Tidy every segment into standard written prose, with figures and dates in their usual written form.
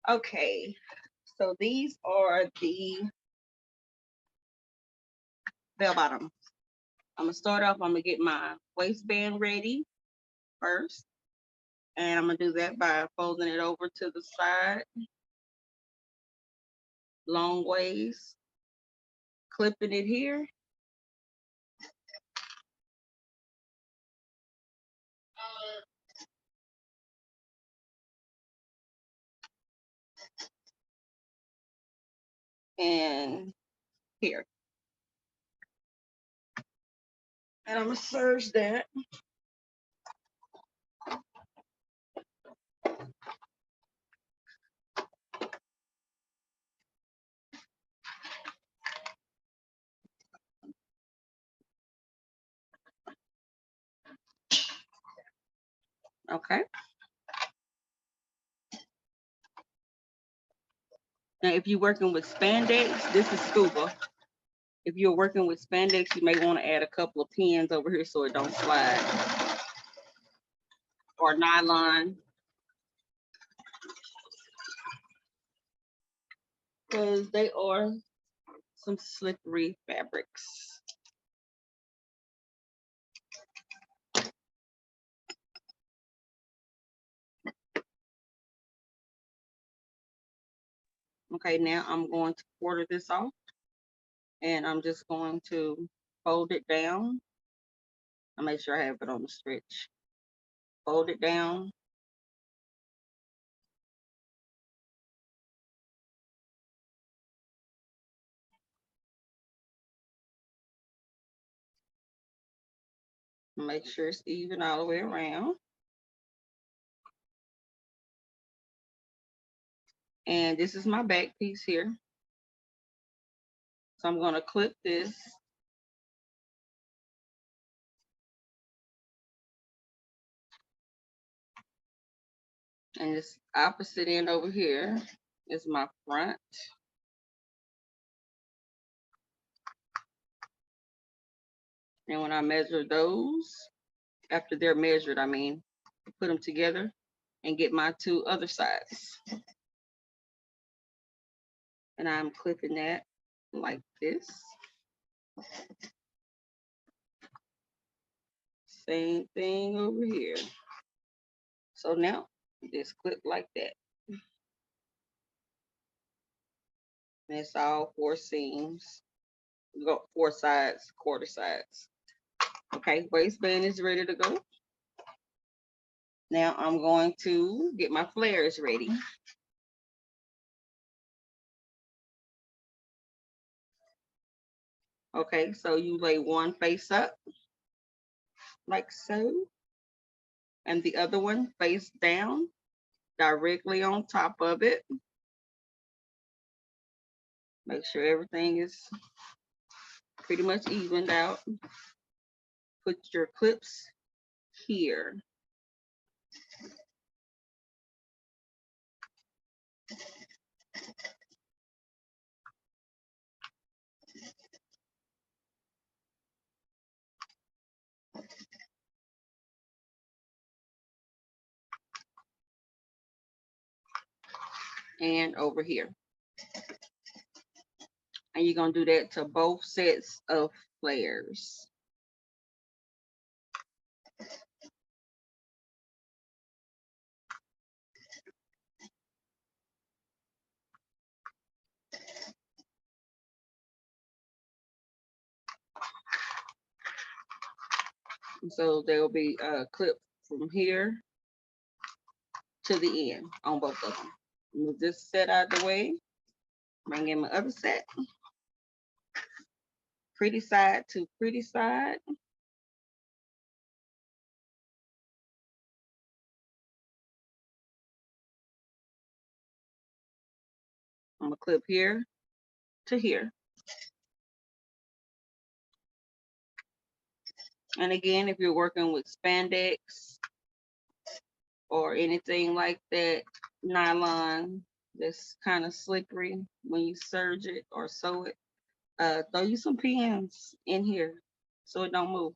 Okay, so these are the bell bottoms. I'm gonna start off, I'm gonna get my waistband ready first. And I'm gonna do that by folding it over to the side, long ways, clipping it here. And here. And I'm gonna serge that. Okay. Now, if you're working with spandex, this is scuba. If you're working with spandex, you may want to add a couple of pins over here so it don't slide. Or nylon. Because they are some slippery fabrics. Okay, now I'm going to quarter this off. And I'm just going to fold it down. I'll make sure I have it on the stretch. Fold it down. Make sure it's even all the way around. And this is my back piece here. So I'm going to clip this. And this opposite end over here is my front. And when I measure those, after they're measured, I mean, put them together and get my two other sides. And I'm clipping that like this. Same thing over here. So now just clip like that. And it's all four seams. We got four sides, quarter sides. Okay, waistband is ready to go. Now I'm going to get my flares ready. Okay, so you lay one face up, like so, and the other one face down, directly on top of it. Make sure everything is pretty much evened out. Put your clips here. And over here. And you're gonna do that to both sets of flares. So there will be a clip from here to the end on both of them. Move this set out of the way. Bring in my other set. Pretty side to pretty side. I'm gonna clip here to here. And again, if you're working with spandex or anything like that, nylon that's kind of slippery when you serge it or sew it, throw you some pins in here so it don't move.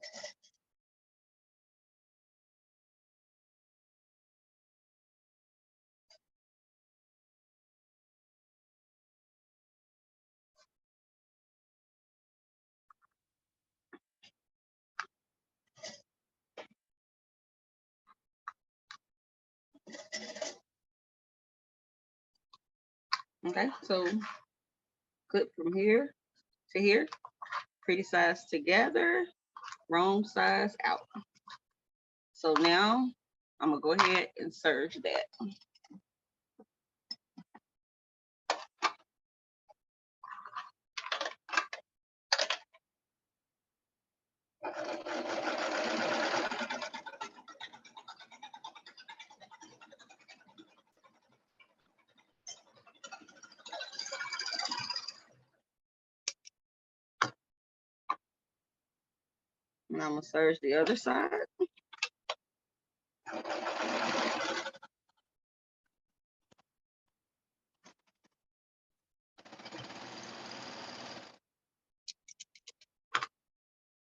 Okay, so clip from here to here, pretty sides together, wrong sides out. So now I'm gonna go ahead and serge that. And I'm gonna serge the other side.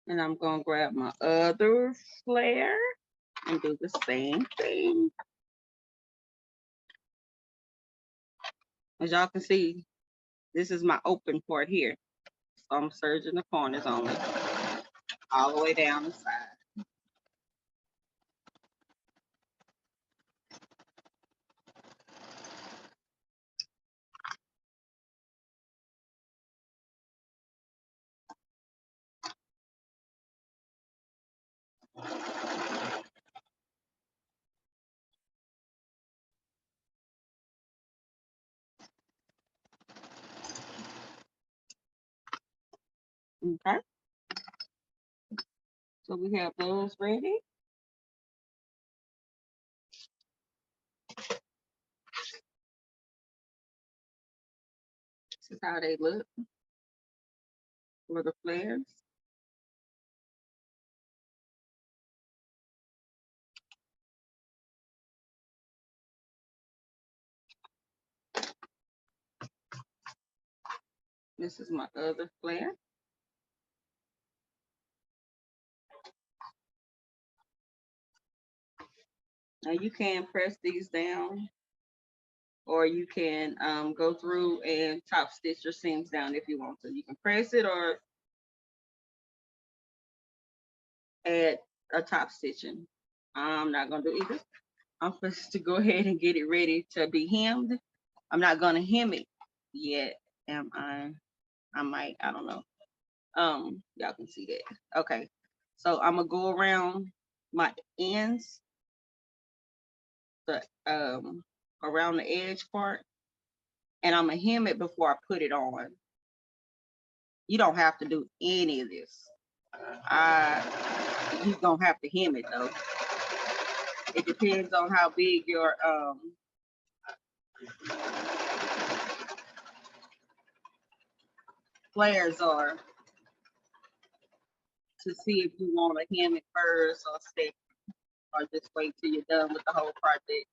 And I'm gonna grab my other flare and do the same thing. As y'all can see, this is my open part here. So I'm serging the corners only, all the way down the side. Okay, so we have those ready. This is how they look for the flares. This is my other flare. Now you can press these down, or you can go through and top stitch your seams down if you want to. You can press it or add a top stitching. I'm not gonna do either. I'm supposed to go ahead and get it ready to be hemmed. I'm not gonna hem it yet, am I? I might, I don't know. Y'all can see that. Okay, so I'm gonna go around my ends, the around the edge part, and I'm gonna hem it before I put it on. You don't have to do any of this. You don't have to hem it though. It depends on how big your flares are, to see if you want to hem it first or stay, or just wait till you're done with the whole project.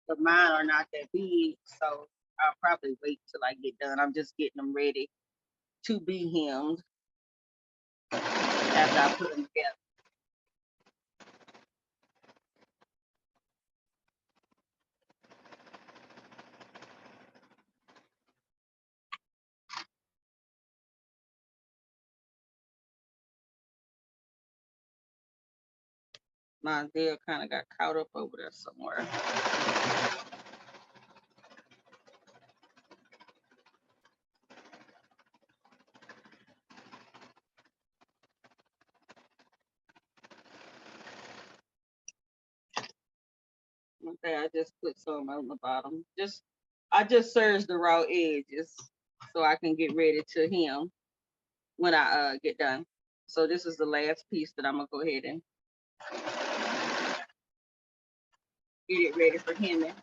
But mine are not that big, so I'll probably wait till I get done. I'm just getting them ready to be hemmed after I put them together. My veil kind of got caught up over there somewhere. Okay, I just put some on the bottom. I just serged the raw edges so I can get ready to hem when I get done. So this is the last piece that I'm gonna go ahead and get it ready for hemming.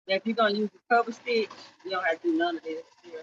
Now, if you're gonna use the cover stitch, you don't have to do none of this here.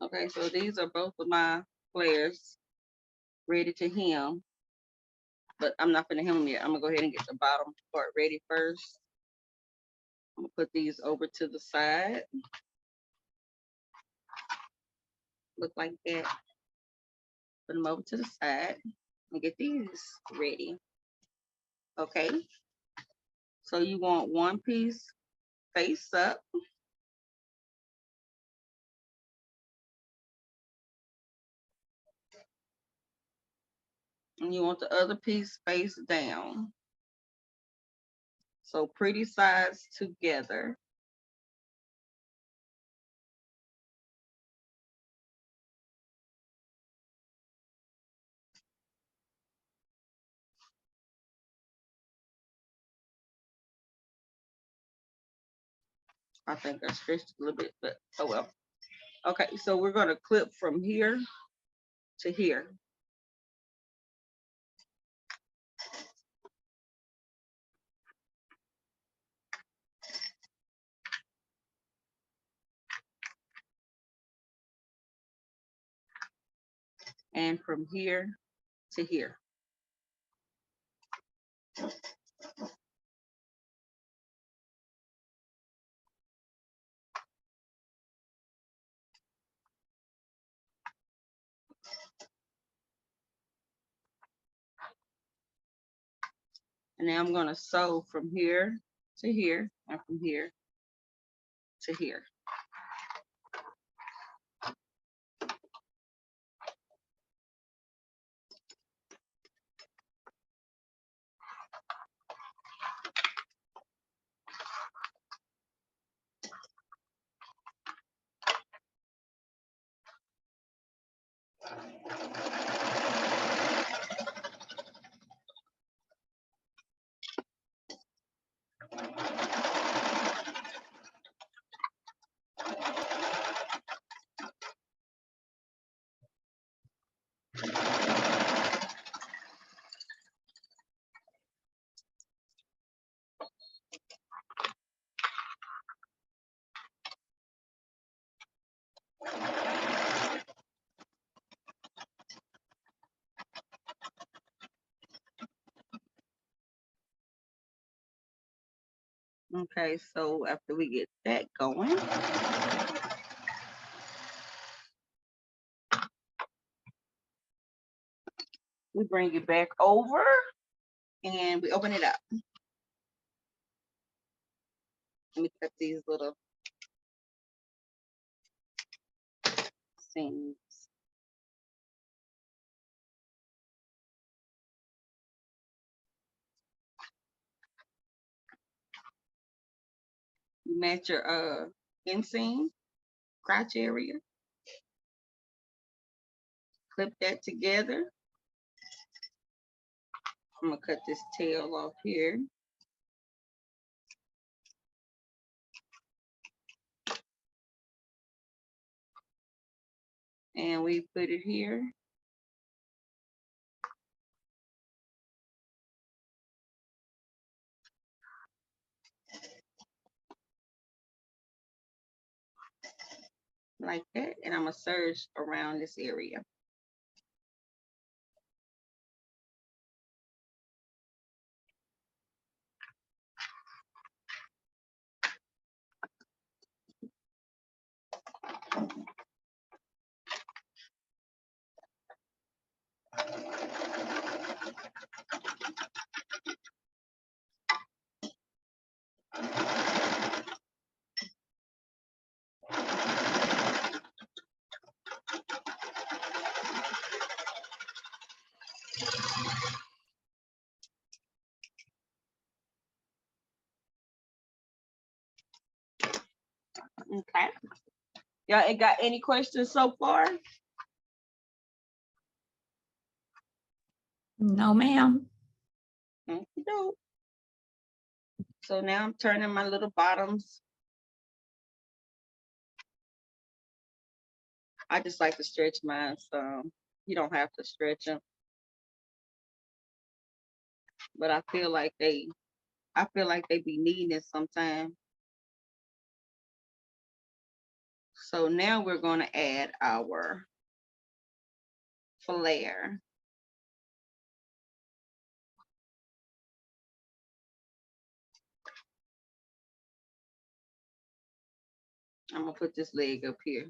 Okay, so these are both of my flares ready to hem, but I'm not gonna hem them yet. I'm gonna go ahead and get the bottom part ready first. I'm gonna put these over to the side. Look like that. Put them over to the side and get these ready. Okay, so you want one piece face up. And you want the other piece face down. So pretty sides together. I think I stretched a little bit, but oh well. Okay, so we're gonna clip from here to here. And from here to here. And now I'm gonna sew from here to here and from here to here. Okay, so after we get that going, we bring it back over and we open it up. Let me cut these little seams. You match your inseam, crotch area. Clip that together. I'm gonna cut this tail off here. And we put it here. Like that, and I'm gonna serge around this area. Okay. Y'all ain't got any questions so far? No, ma'am. Okey-doke. So now I'm turning my little bottoms. I just like to stretch mine, so you don't have to stretch them. But I feel like they be needing it sometimes. So now we're going to add our flare. I'm going to put this leg up here,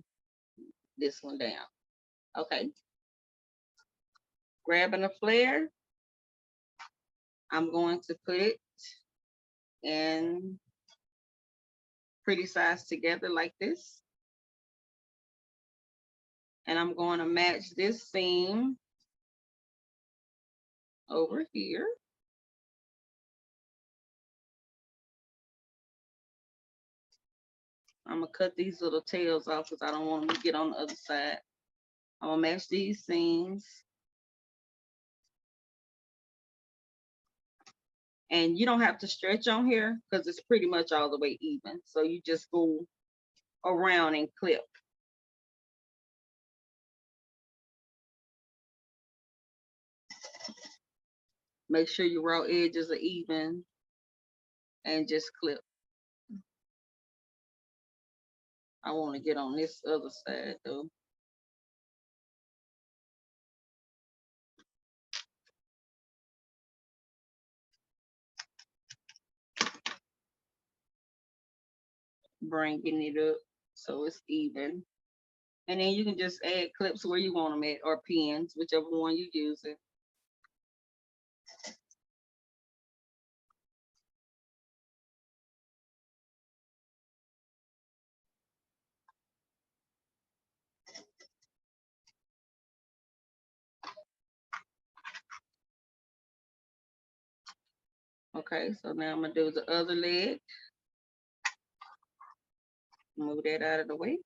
this one down. Okay. Grabbing a flare, I'm going to put it in pretty size together like this. And I'm going to match this seam over here. I'm going to cut these little tails off because I don't want them to get on the other side. I'm going to match these seams. And you don't have to stretch on here because it's pretty much all the way even. So you just go around and clip. Make sure your raw edges are even and just clip. I want to get on this other side though. Bringing it up so it's even. And then you can just add clips where you want them at, or pins, whichever one you use it. Okay, so now I'm gonna do the other leg. Move that out of the way.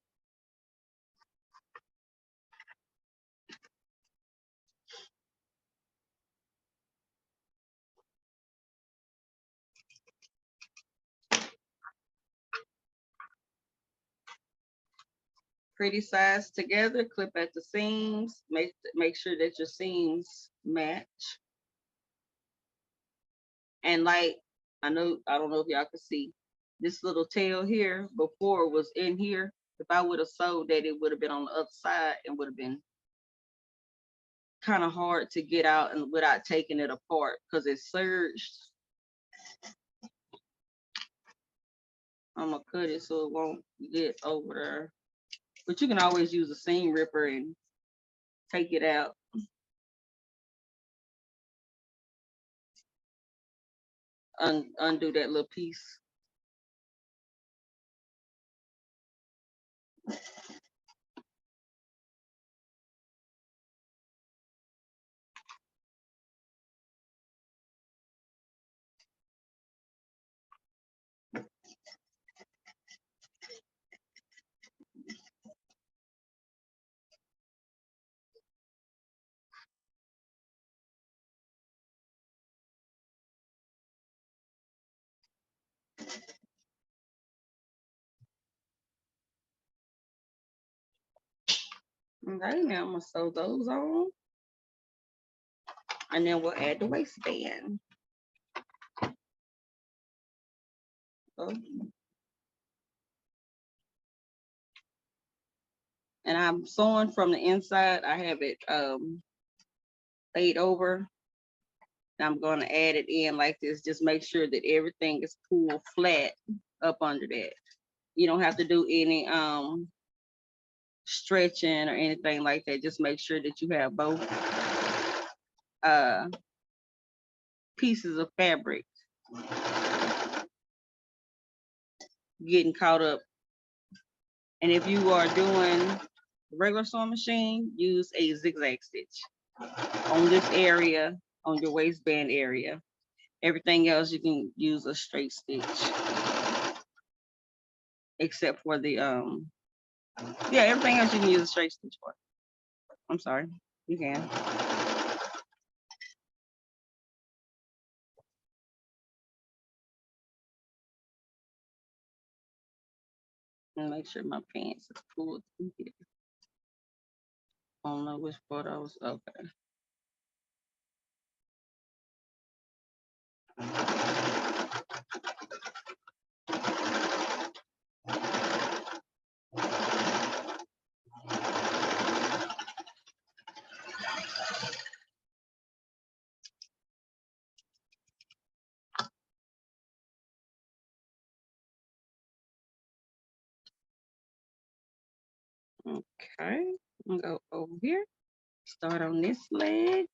Pretty size together, clip at the seams, make sure that your seams match. And like, I don't know if y'all can see, this little tail here before was in here. If I would have sewed that, it would have been on the other side and would have been kind of hard to get out and without taking it apart because it surged. I'm gonna cut it so it won't get over there. But you can always use a seam ripper and take it out. Undo that little piece. Okay, now I'm gonna sew those on. And then we'll add the waistband. So, and I'm sewing from the inside. I have it laid over. I'm going to add it in like this. Just make sure that everything is pulled flat up under that. You don't have to do any stretching or anything like that. Just make sure that you have both pieces of fabric getting caught up. And if you are doing regular sewing machine, use a zigzag stitch on this area, on your waistband area. Everything else you can use a straight stitch, except for the yeah, everything else you can use a straight stitch for. I'm sorry, you can. And make sure my pants is pulled through here. I don't know which part I was. Okay. Okay, go over here. Start on this leg.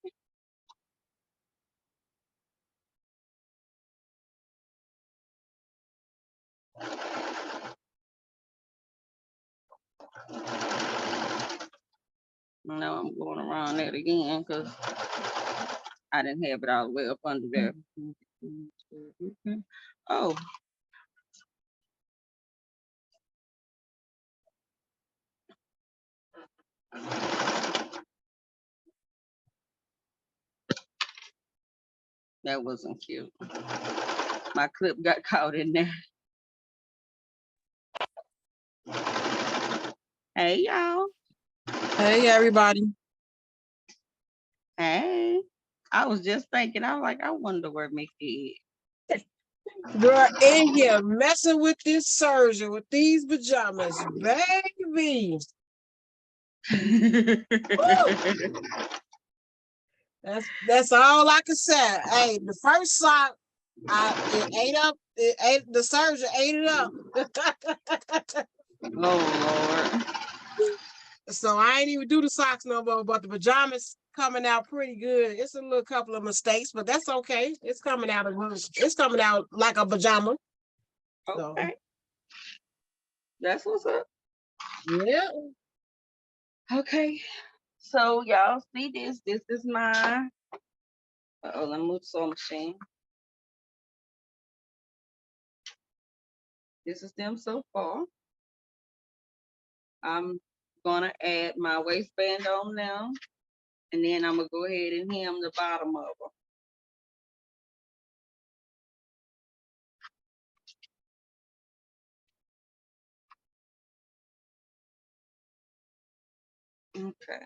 Now I'm going around that again because I didn't have it all the way up under there. Oh. That wasn't cute. My clip got caught in there. Hey, y'all. Hey, everybody. Hey. I was just thinking, I was like, I wonder where Mickey is. Girl, in here messing with this surgery with these pajamas, baby. That's all I can say. Hey, the first sock, it ate up. It ate the surgery ate it up. Oh Lord. So I ain't even do the socks no more, but the pajamas coming out pretty good. It's a little couple of mistakes, but that's okay. It's coming out like a pajama. Okay. So. That's what's up. Yeah. Okay. So y'all see this. This is my let me move sewing machine. This is them so far. I'm gonna add my waistband on now, and then I'm gonna go ahead and hem the bottom of them. Okay.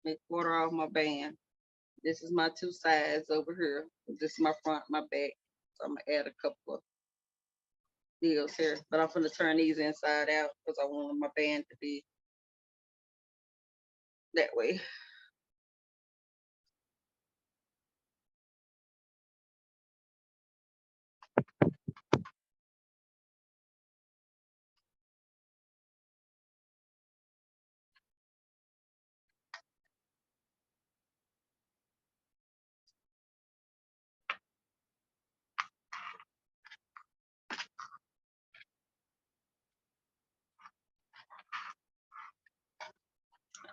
Make quarter off my band. This is my two sides over here. This is my front, my back. So I'm gonna add a couple of deals here, but I'm gonna turn these inside out because I want my band to be that way.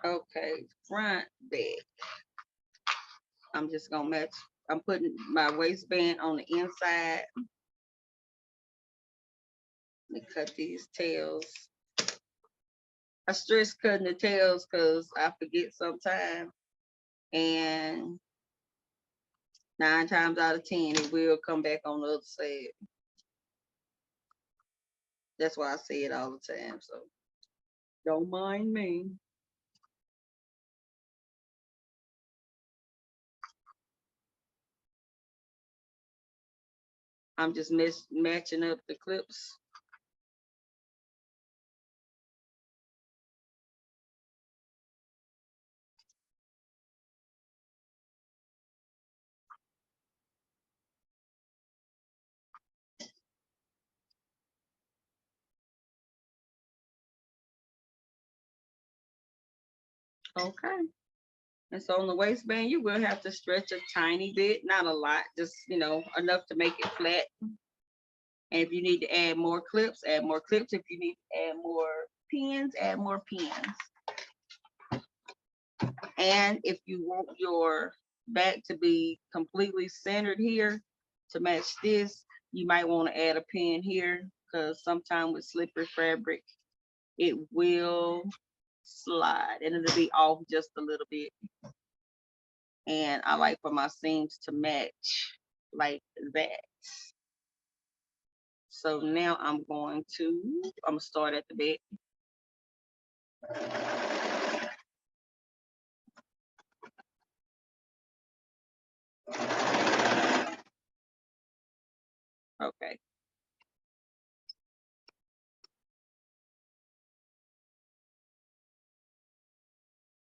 Okay, front, back. I'm just gonna match. I'm putting my waistband on the inside. Let me cut these tails. I stress cutting the tails because I forget sometimes. And 9 times out of 10, it will come back on the other side. That's why I say it all the time. So don't mind me. I'm just matching up the clips. Okay. And so on the waistband, you will have to stretch a tiny bit, not a lot, just, enough to make it flat. And if you need to add more clips, add more clips. If you need to add more pins, add more pins. And if you want your back to be completely centered here to match this, you might want to add a pin here because sometimes with slippery fabric, it will slide and it'll be off just a little bit. And I like for my seams to match like that. So now I'm gonna start at the back. Okay.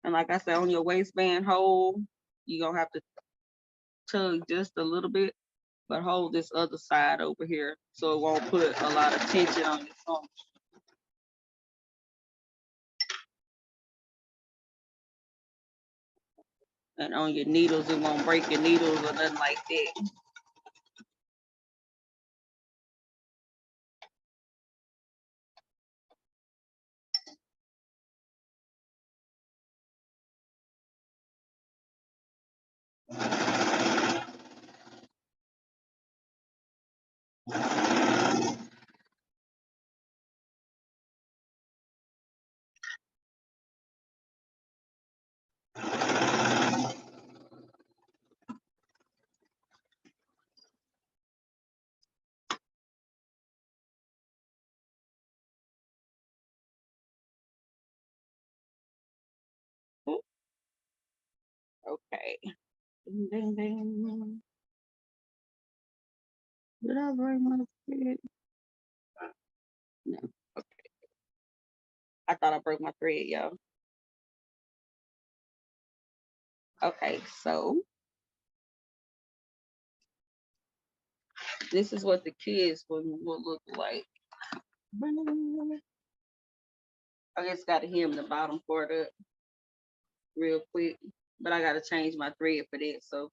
And like I said, on your waistband hole, you're gonna have to tug just a little bit, but hold this other side over here so it won't put a lot of tension on your phone. And on your needles, it won't break your needles or nothing like that. Okay. Ding, ding, ding. Did I bring my thread? No. Okay. I thought I broke my thread, y'all. Okay, so this is what the kids will look like. I just got to hem the bottom part up real quick, but I got to change my thread for that. So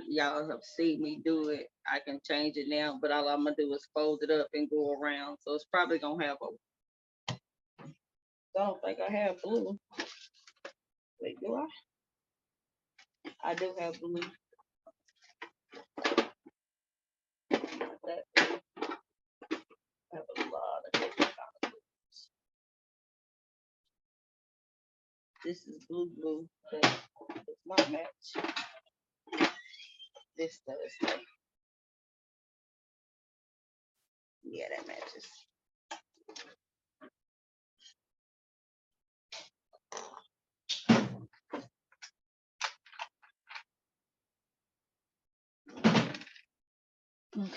y'all have seen me do it. I can change it now, but all I'm gonna do is fold it up and go around. So it's probably gonna have a. I don't think I have blue. Wait, do I? I do have blue. That blue. I have a lot of different kinds of blues. This is blue, but it's not match. This does. Though. Yeah, that matches.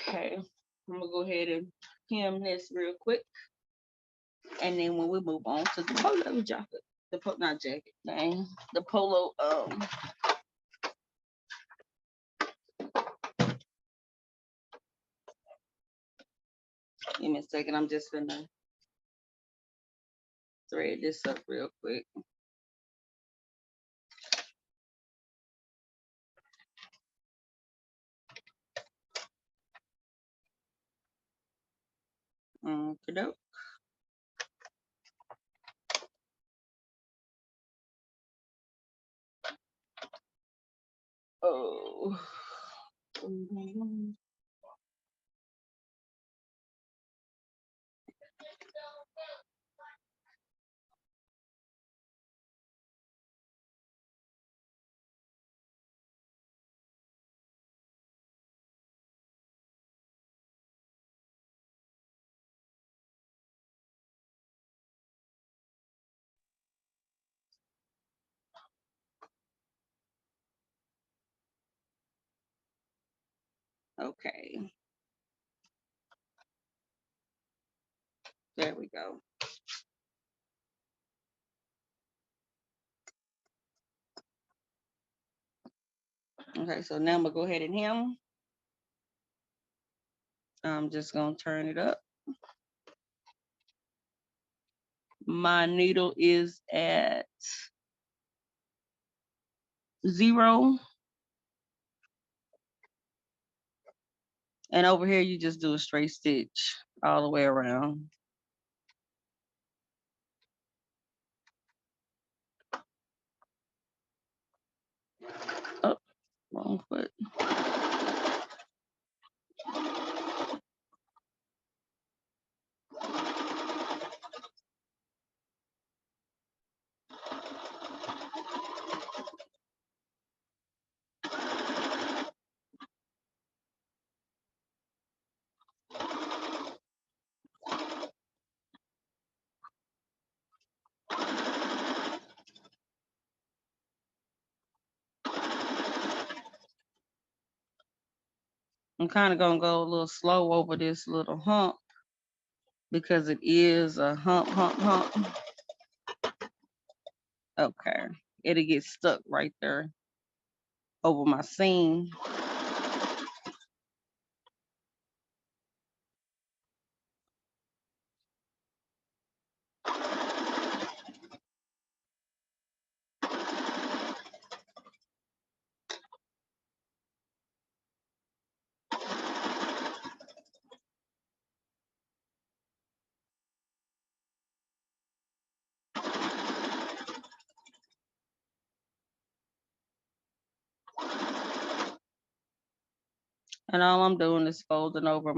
Okay, I'm gonna go ahead and hem this real quick, and then when we move on to the polo jacket, not jacket, dang, the polo. Give me a second. I'm just gonna thread this up real quick. Okay. Oh. Okay. There we go. Okay, so now I'm gonna go ahead and hem. I'm just gonna turn it up. My needle is at 0. And over here, you just do a straight stitch all the way around. Oh, wrong foot. I'm kind of gonna go a little slow over this little hump because it is a hump. Okay, it'll get stuck right there over my seam. And all I'm doing is folding over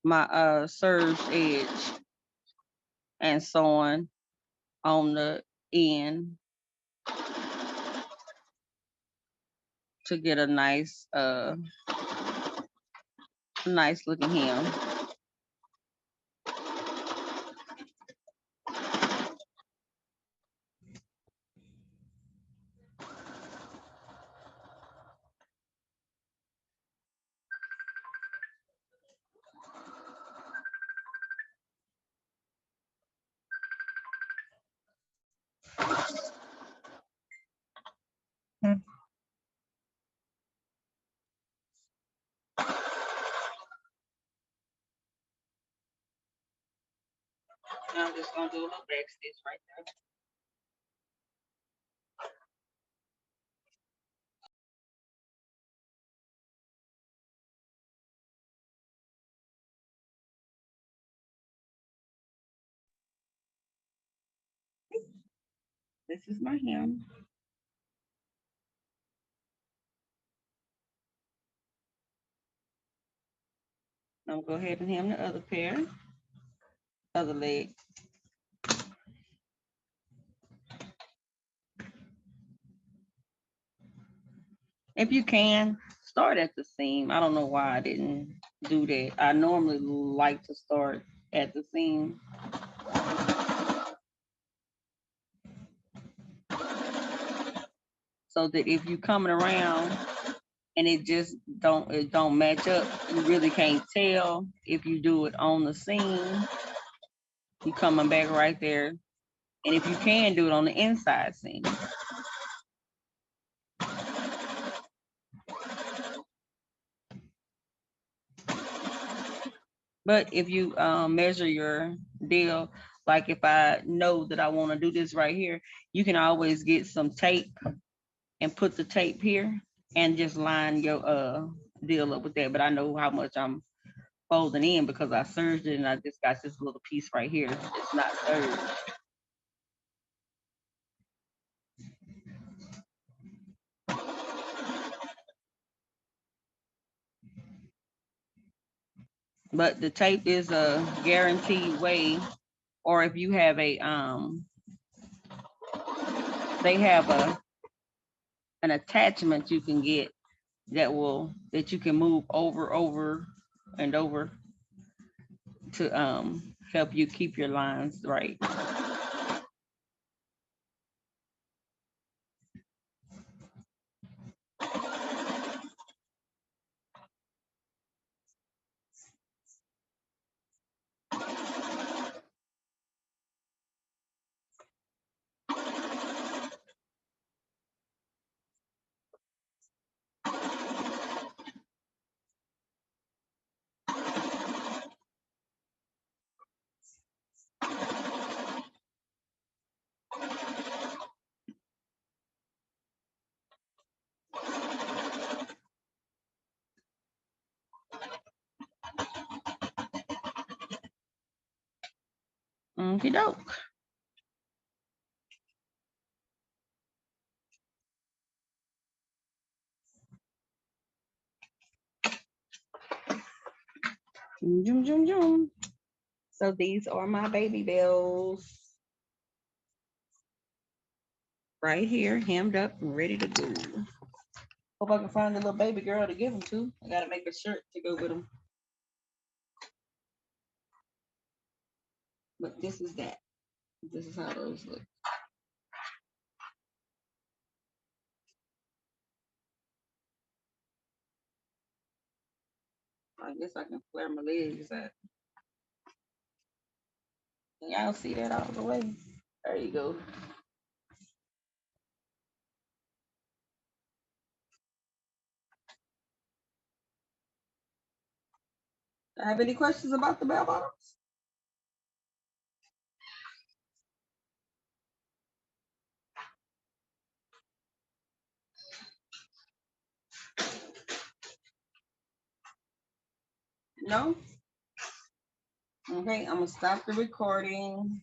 my serge edge and sewing on the end to get a nice nice looking hem. I'm just gonna do a little back stitch right there. This is my hem. I'm gonna go ahead and hem the other pair, other leg. If you can, start at the seam. I don't know why I didn't do that. I normally like to start at the seam. So that if you coming around and it just don't match up, you really can't tell. If you do it on the seam, you coming back right there. And if you can, do it on the inside seam. But if you measure your deal, like if I know that I want to do this right here, you can always get some tape and put the tape here and just line your deal up with that. But I know how much I'm folding in because I serged it and I just got this little piece right here. It's not serged. But the tape is a guaranteed way, or if you have a they have an attachment you can get that you can move over and over to help you keep your lines right. Okie doke. Zoom, zoom, zoom. So these are my baby bells right here, hemmed up and ready to go. Hope I can find a little baby girl to give them to. I gotta make a shirt to go with them. But this is that. This is how those look. I guess I can flare my legs out. Can y'all see that all the way? There you go. I have any questions about the bell bottoms? No? Okay, I'm gonna stop the recording.